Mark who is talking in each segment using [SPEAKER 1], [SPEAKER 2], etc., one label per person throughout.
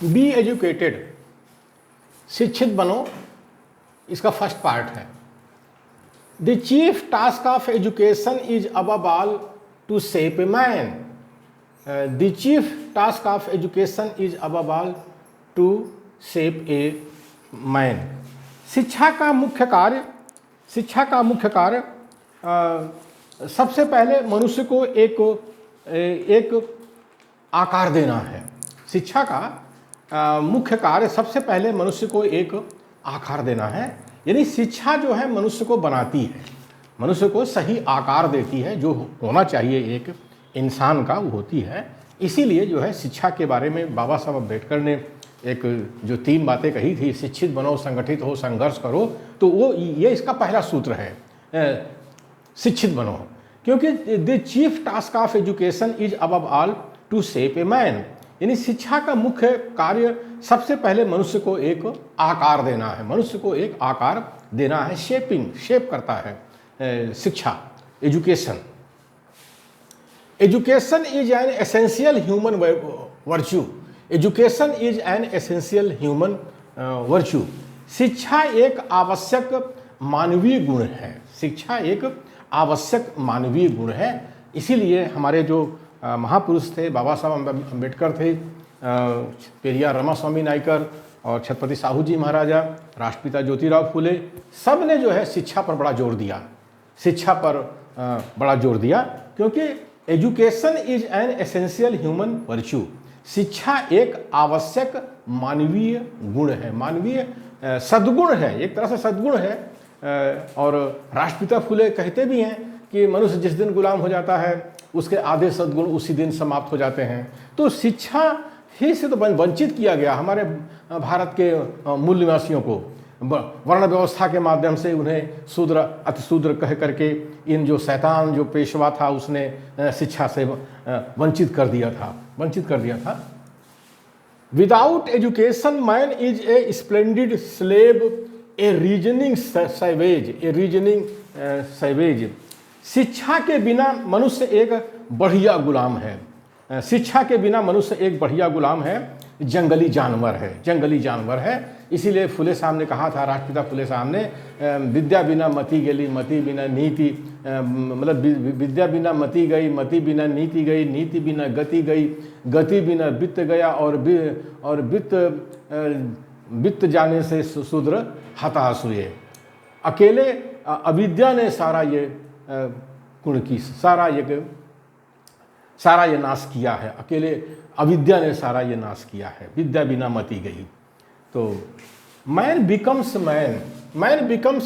[SPEAKER 1] Be educated, शिक्षित बनो, इसका फर्स्ट पार्ट है। The chief task of education is above all to shape a man. The chief task of education is above all to shape a man. शिक्षा का मुख्य कार्य सबसे पहले मनुष्य को एक आकार देना है। शिक्षा का मुख्य कार्य सबसे पहले मनुष्य को एक आकार देना है, यानी शिक्षा जो है मनुष्य को बनाती है, मनुष्य को सही आकार देती है, जो होना चाहिए एक इंसान का वो होती है। इसीलिए जो है शिक्षा के बारे में बाबा साहब अम्बेडकर ने एक जो 3 बातें कही थी, शिक्षित बनो, संगठित हो, संघर्ष करो, तो वो ये इसका पहला सूत्र है, शिक्षित बनो। क्योंकि the chief task of education is above all to shape a man, यानी शिक्षा का मुख्य कार्य सबसे पहले मनुष्य को एक आकार देना है, मनुष्य को एक आकार देना है। शेप करता है शिक्षा, education. Education is an essential human virtue. Education is an essential human virtue. शिक्षा एक आवश्यक मानवीय गुण है। शिक्षा एक आवश्यक मानवीय गुण है। इसीलिए हमारे जो महापुरुष थे, बाबा साहब अम्बेडकर थे, पेरियार रामास्वामी नायकर और छत्रपति साहू जी महाराजा, राष्ट्रपिता ज्योतिराव फूले, सब ने जो है शिक्षा पर बड़ा जोर दिया, शिक्षा पर बड़ा जोर दिया। क्योंकि education is an essential human virtue. शिक्षा एक आवश्यक मानवीय गुण है, मानवीय सद्गुण है, एक तरह से सद्गुण है। और राष्ट्रपिता फूले कहते भी हैं कि मनुष्य जिस दिन गुलाम हो जाता है उसके आधे सद्गुण उसी दिन समाप्त हो जाते हैं। तो शिक्षा ही से तो वंचित किया गया हमारे भारत के मूल निवासियों को। वर्ण व्यवस्था के माध्यम से उन्हें शूद्र अतिशूद्र कह करके इन जो शैतान जो पेशवा था उसने शिक्षा से वंचित कर दिया था। Without education man is a splendid slave, A reasoning savage. शिक्षा के बिना मनुष्य एक बढ़िया गुलाम है। शिक्षा के बिना मनुष्य एक बढ़िया गुलाम है, जंगली जानवर है। इसीलिए फुले साहब ने कहा था, राष्ट्रपिता फुले साहब ने, विद्या बिना मति गेली, मति बिना नीति, मतलब विद्या बिना मति गई, मति बिना नीति गई, नीति बिना गति गई, गति बिना वित्त गया, और वित्त जाने से शूद्र हताश हुए। अकेले अविद्या ने सारा ये गुण की सारा ये नाश किया है। अकेले अविद्या ने सारा ये नाश किया है, विद्या बिना मति गई। तो man becomes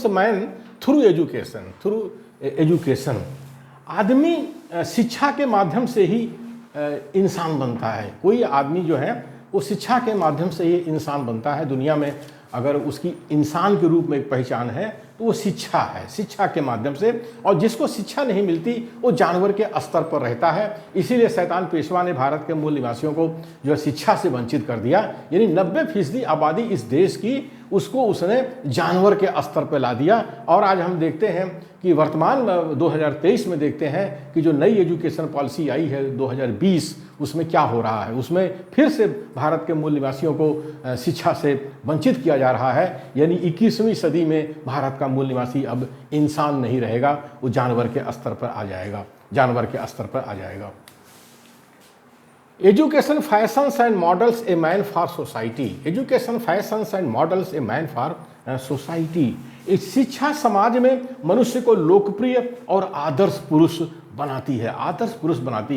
[SPEAKER 1] man through education. आदमी शिक्षा के माध्यम से ही इंसान बनता है। कोई आदमी जो है वो शिक्षा के माध्यम से ही इंसान बनता है। दुनिया में अगर उसकी इंसान के रूप में एक पहचान है तो वो शिक्षा है, शिक्षा के माध्यम से। और जिसको शिक्षा नहीं मिलती वो जानवर के स्तर पर रहता है। इसीलिए शैतान पेशवा ने भारत के मूल निवासियों को जो है शिक्षा से वंचित कर दिया, यानी 90% आबादी इस देश की उसको उसने जानवर के स्तर पर ला दिया। और आज हम देखते हैं कि वर्तमान 2023 में देखते हैं कि जो नई एजुकेशन पॉलिसी आई है 2020, उसमें क्या हो रहा है। उसमें फिर से भारत के मूल निवासियों को शिक्षा से वंचित किया जा रहा है। यानी 21वीं सदी में भारत का मूल निवासी अब इंसान नहीं रहेगा, वो जानवर के स्तर पर आ जाएगा। Education fashions and models a man for society. Education fashions and models a man for society. इस शिक्षा समाज में मनुष्य को लोकप्रिय और आदर्श पुरुष बनाती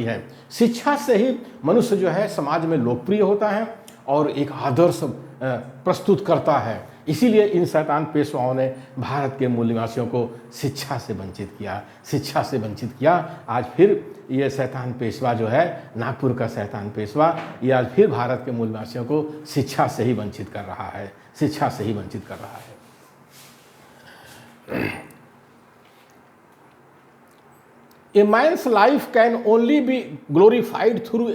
[SPEAKER 1] है। शिक्षा से ही मनुष्य जो है समाज में लोकप्रिय होता है और एक आदर्श प्रस्तुत करता है। इसीलिए इन शैतान पेशवाओं ने भारत के मूल निवासियों को शिक्षा से वंचित किया। आज फिर ये शैतान पेशवा जो है, नागपुर का शैतान पेशवा, ये आज फिर भारत के मूल निवासियों को शिक्षा से ही वंचित कर रहा है। A man's life can only be glorified through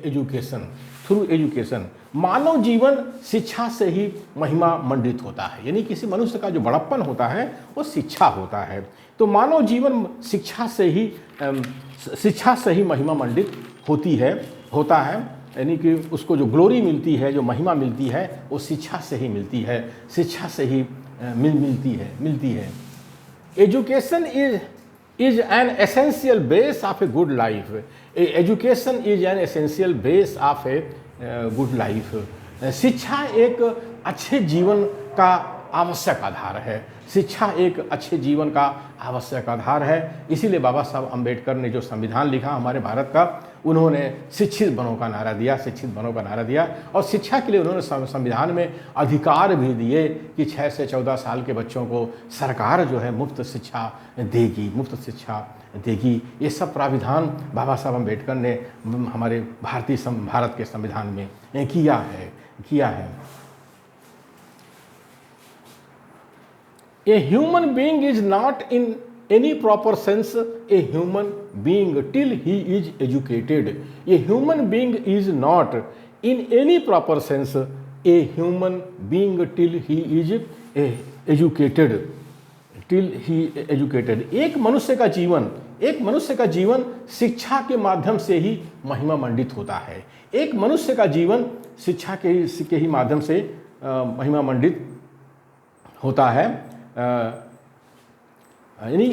[SPEAKER 1] education. Through education. मानव जीवन शिक्षा से ही महिमा मंडित होता है, यानी किसी मनुष्य का जो बड़प्पन होता है वो शिक्षा होता है। तो मानव जीवन शिक्षा से ही महिमा मंडित होता है, यानी कि उसको जो ग्लोरी मिलती है, जो महिमा मिलती है, वो शिक्षा से ही मिलती है, शिक्षा से ही मिलती है। Education is an essential base of a good life. Education is an essential base of a good life. शिक्षा एक अच्छे जीवन का आवश्यक आधार है। शिक्षा एक अच्छे जीवन का आवश्यक आधार है। इसीलिए बाबा साहब अम्बेडकर ने जो संविधान लिखा हमारे भारत का, उन्होंने शिक्षित बनो का नारा दिया, शिक्षित बनो का नारा दिया। और शिक्षा के लिए उन्होंने संविधान में अधिकार भी दिए कि 6 से 14 साल के बच्चों को सरकार जो है मुफ्त शिक्षा देगी। ये सब प्राविधान बाबा साहब अम्बेडकर ने हमारे भारत के संविधान में किया है। A human being is not in any proper sense a human being till he is educated. A human being is not in any proper sense a human being till he is educated. एक मनुष्य का जीवन शिक्षा के माध्यम से ही महिमा मंडित होता है। एक मनुष्य का जीवन शिक्षा के ही माध्यम से महिमा मंडित होता है। यानी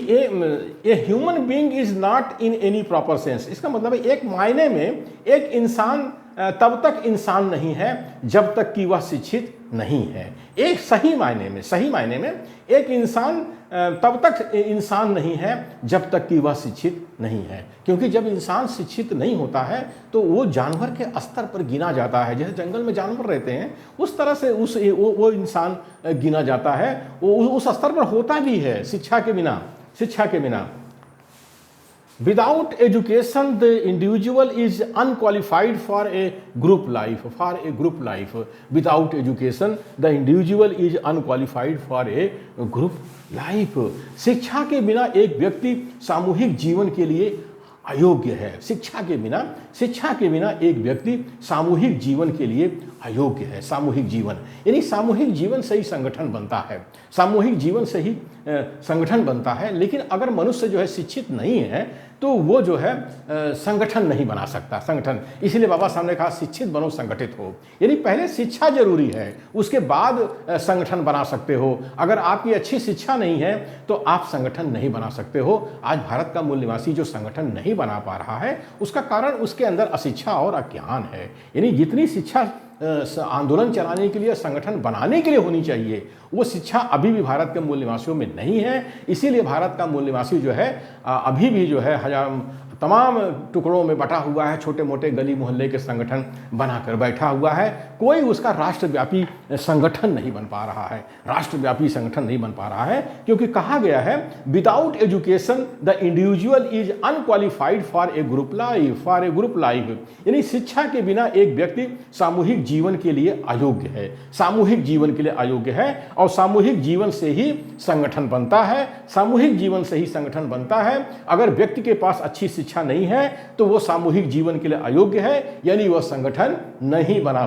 [SPEAKER 1] a human being is not in any proper sense. इसका मतलब है एक मायने में एक इंसान तब तक इंसान नहीं है जब तक कि वह शिक्षित नहीं है। एक सही मायने में एक इंसान तब तक इंसान नहीं है जब तक कि वह शिक्षित नहीं है, क्योंकि जब इंसान शिक्षित नहीं होता है तो वो जानवर के स्तर पर गिना जाता है। जैसे जंगल में जानवर रहते हैं उस तरह से वो इंसान गिना जाता है, वो उस स्तर पर होता भी है शिक्षा के बिना। Without education, the individual is unqualified for a group life. Without education, the individual is unqualified for a group life. शिक्षा के बिना एक व्यक्ति सामूहिक जीवन के लिए अयोग्य है। शिक्षा के बिना एक व्यक्ति सामूहिक जीवन के लिए अयोग्य है। सामूहिक जीवन यानी सामूहिक जीवन से ही संगठन बनता है। लेकिन अगर मनुष्य जो है शिक्षित नहीं है तो वो जो है संगठन नहीं बना सकता। इसलिए बाबा साहब ने कहा शिक्षित बनो, संगठित हो। यानी पहले शिक्षा जरूरी है, उसके बाद संगठन बना सकते हो। अगर आपकी अच्छी शिक्षा नहीं है तो आप संगठन नहीं बना सकते हो। आज भारत का मूल निवासी जो संगठन नहीं बना पा रहा है उसका कारण उसके अंदर अशिक्षा और अज्ञान है। यानी जितनी शिक्षा आंदोलन चलाने के लिए, संगठन बनाने के लिए होनी चाहिए, वो शिक्षा अभी भी भारत के मूल निवासियों में नहीं है। इसीलिए भारत का मूल निवासी जो है अभी भी जो है तमाम टुकड़ों में बटा हुआ है, छोटे मोटे गली मोहल्ले के संगठन बनाकर बैठा हुआ है। कोई उसका राष्ट्रव्यापी संगठन नहीं बन पा रहा है, क्योंकि कहा गया है without education the individual is unqualified for a group life. यानी शिक्षा के बिना एक व्यक्ति सामूहिक जीवन के लिए अयोग्य है। और सामूहिक जीवन से ही संगठन बनता है। अगर व्यक्ति के पास अच्छी शिक्षा नहीं है तो वो सामूहिक जीवन के लिए अयोग्य है, यानी वह संगठन नहीं बना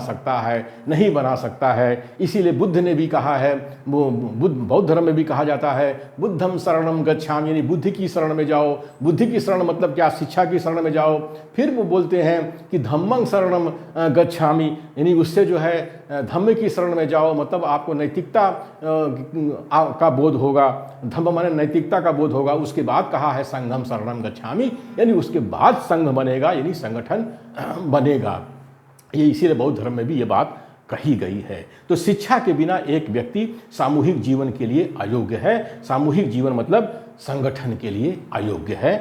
[SPEAKER 1] सकता है। इसीलिए बुद्ध ने भी कहा है, वो बौद्ध धर्म में भी कहा जाता है बुद्धम शरणम गच्छामि, यानी बुद्धि की शरण में जाओ। बुद्धि की शरण मतलब क्या? शिक्षा की शरण में जाओ। फिर वो बोलते हैं कि धम्मं शरणम गच्छामि, यानी उससे जो है धम्म की शरण में जाओ, मतलब आपको नैतिकता का बोध होगा। धम्म माने नैतिकता का बोध होगा। उसके बाद कहा है संघम शरणम गच्छामि, यानी उसके बाद संघ बनेगा, यानी संगठन बनेगा। ये इसीलिए बौद्ध धर्म में भी ये बात कही गई है। तो शिक्षा के बिना एक व्यक्ति सामूहिक जीवन के लिए अयोग्य है। सामूहिक जीवन मतलब संगठन के लिए अयोग्य है।